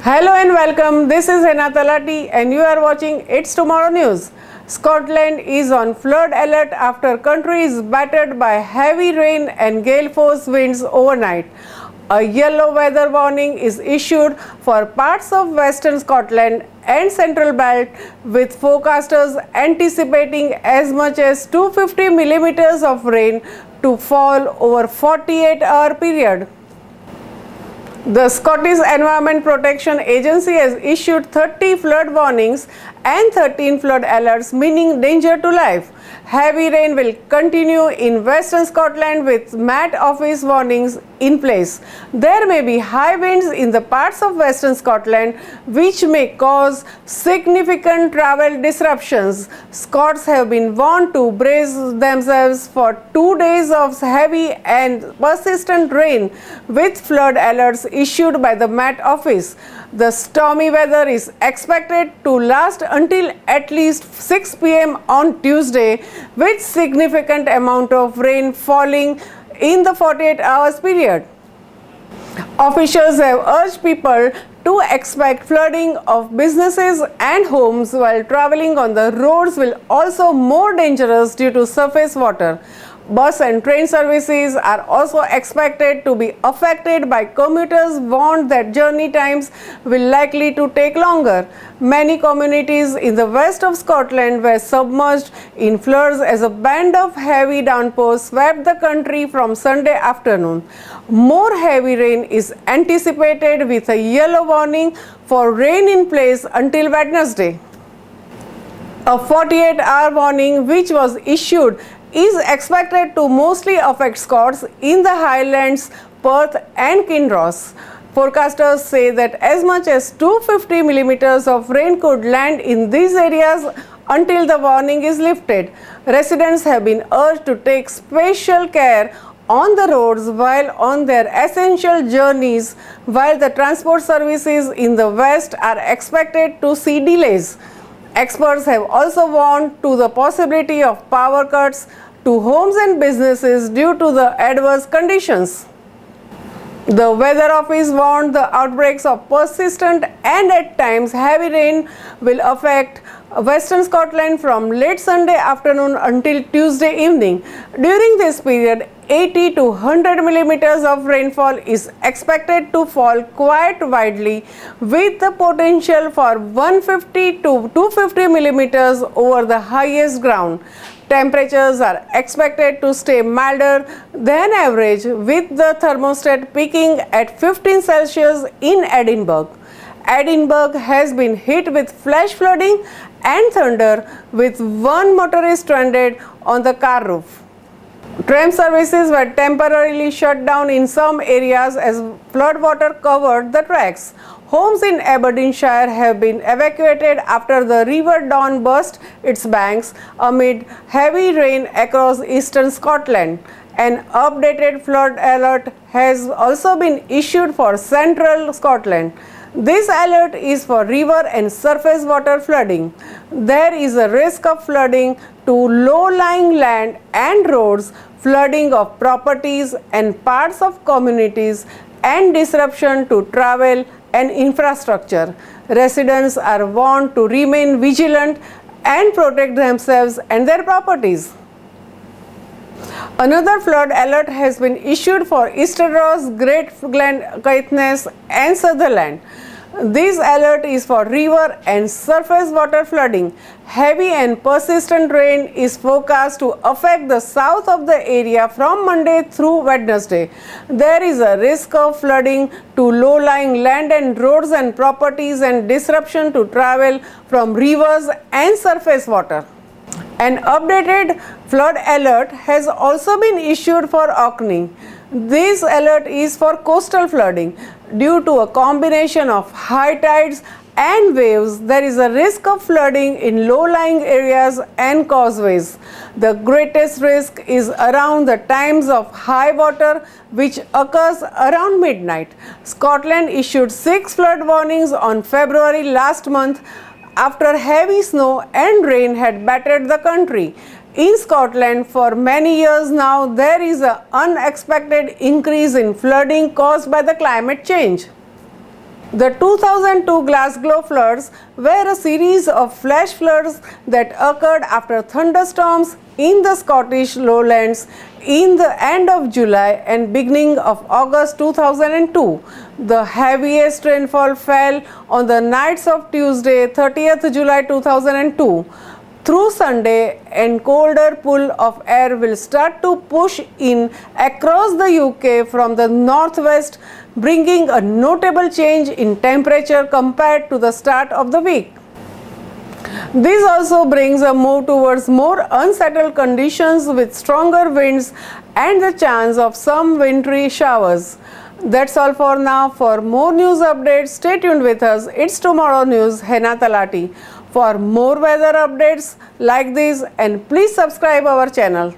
Hello and welcome. This is Hena Talati and you are watching It's Tomorrow News. Scotland is on flood alert after country is battered by heavy rain and gale force winds overnight. A yellow weather warning is issued for parts of western Scotland and central belt, with forecasters anticipating as much as 250 millimeters of rain to fall over 48-hour period. The Scottish Environment Protection Agency has issued 30 flood warnings and 13 flood alerts, meaning danger to life. Heavy rain will continue in Western Scotland with Met Office warnings in place. There may be high winds in the parts of Western Scotland which may cause significant travel disruptions. Scots have been warned to brace themselves for 2 days of heavy and persistent rain with flood alerts issued by the Met Office. The stormy weather is expected to last until at least 6 p.m. on Tuesday, with significant amount of rain falling in the 48 hours period. Officials have urged people to expect flooding of businesses and homes, while traveling on the roads will also more dangerous due to surface water. Bus and train services are also expected to be affected, by commuters warned that journey times will likely to take longer. Many communities in the west of Scotland were submerged in floods as a band of heavy downpours swept the country from Sunday afternoon. More heavy rain is anticipated, with a yellow warning for rain in place until Wednesday. A 48-hour warning, which was issued, is expected to mostly affect Scots in the Highlands, Perth and Kinross. Forecasters say that as much as 250 millimeters of rain could land in these areas until the warning is lifted. Residents have been urged to take special care on the roads while on their essential journeys, while the transport services in the west are expected to see delays. Experts have also warned to the possibility of power cuts to homes and businesses due to the adverse conditions. The Weather Office warned the outbreaks of persistent and at times heavy rain will affect Western Scotland from late Sunday afternoon until Tuesday evening. During this period, 80 to 100 millimeters of rainfall is expected to fall quite widely, with the potential for 150 to 250 millimeters over the highest ground. Temperatures are expected to stay milder than average, with the thermostat peaking at 15 Celsius in Edinburgh. Edinburgh has been hit with flash flooding and thunder, with one motorist stranded on the car roof. Tram services were temporarily shut down in some areas as floodwater covered the tracks. Homes in Aberdeenshire have been evacuated after the River Don burst its banks amid heavy rain across eastern Scotland. An updated flood alert has also been issued for central Scotland. This alert is for river and surface water flooding. There is a risk of flooding to low-lying land and roads, flooding of properties and parts of communities, and disruption to travel and infrastructure. Residents are warned to remain vigilant and protect themselves and their properties. Another flood alert has been issued for Easter Ross, Great Glen Caithness and Sutherland. This alert is for river and surface water flooding. Heavy and persistent rain is forecast to affect the south of the area from Monday through Wednesday. There is a risk of flooding to low-lying land and roads and properties, and disruption to travel from rivers and surface water. An updated flood alert has also been issued for Orkney. This alert is for coastal flooding. Due to a combination of high tides and waves, there is a risk of flooding in low-lying areas and causeways. The greatest risk is around the times of high water, which occurs around midnight. Scotland issued 6 flood warnings on February last month after heavy snow and rain had battered the country. In Scotland, for many years now, there is an unexpected increase in flooding caused by the climate change. The 2002 Glasgow floods were a series of flash floods that occurred after thunderstorms in the Scottish lowlands in the end of July and beginning of August 2002. The heaviest rainfall fell on the nights of Tuesday, 30th July 2002. Through Sunday, and colder pull of air will start to push in across the UK from the northwest, bringing a notable change in temperature compared to the start of the week. This also brings a move towards more unsettled conditions with stronger winds and the chance of some wintry showers. That's all for now. For more news updates, stay tuned with us. It's Tomorrow News, Hena Talati. For more weather updates like this, and please subscribe our channel.